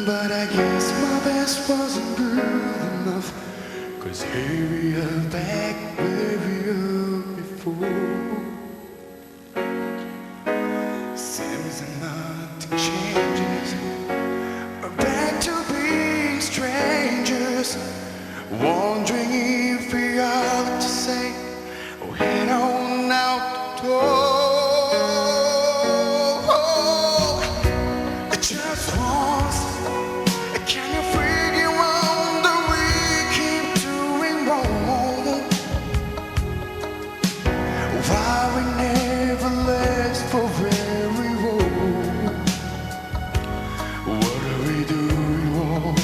But I guess my best wasn't good enough, 'cause here we are back where we were before. Seems that nothing changes, we're back to being strangers, wondering if we ought to say, oh, head on out the door. Just once, can you figure out that we keep doing wrong? Why we never last for very long? What are we doing wrong?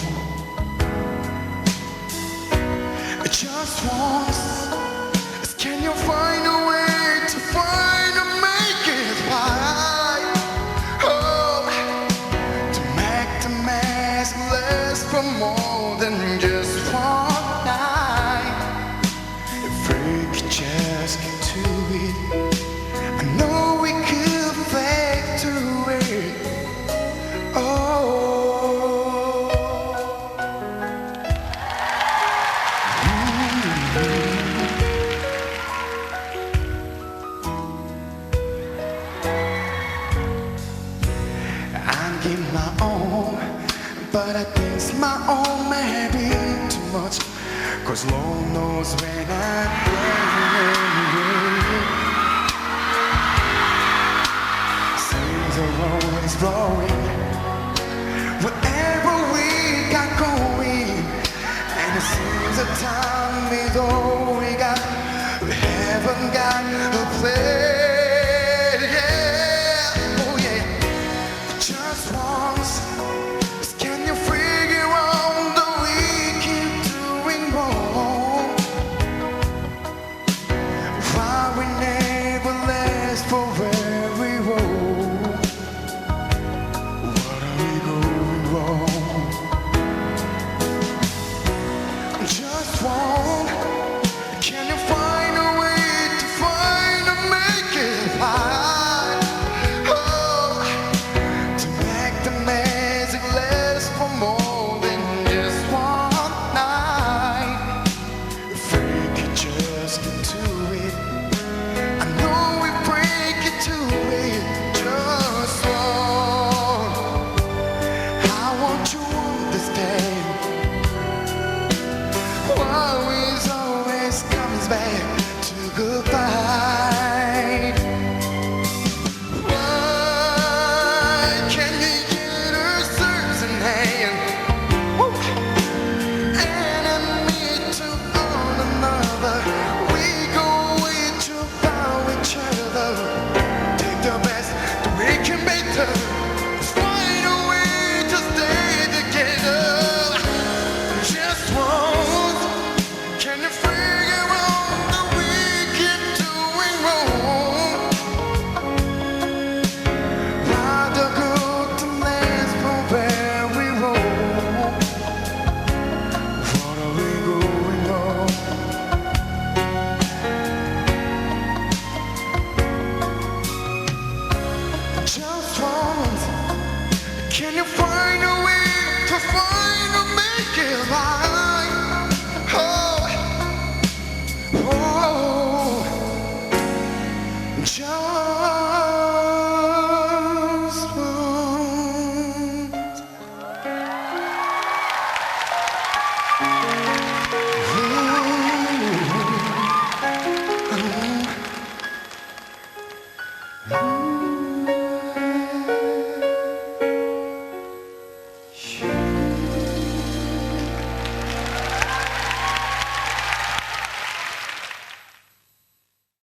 Just once, can you find a way to find and make it right? Oh, to make the mask last for more than just one night. If we could just get to it, I know we could fake to it. Oh, I'm getting my own, but I think my own may be too much, 'cause Lord knows when I'm playing. Seems the road is blowing, whatever we got going, and it seems the time is all we got. We haven't got a plan. Yeah, oh yeah. Just once, can you figure out that we keep doing wrong? Why we never last for very long? What are we going wrong? Just one, can you find a way to find and make it right? Oh, to make the magic last for more than just one night. If we could just get to it, I know we break it to it. Just one, I want you to understand why it always comes back to goodbye. Why can you get a certain hand? Woo! Enemy to one another, we go each about each other. Take the best that we can better. Find a way to stay together. Just once, can you figure out that we keep doing wrong? Rather good to last for very long. What are we going wrong? Just once, can you find a way to find and make it right? Oh, oh, just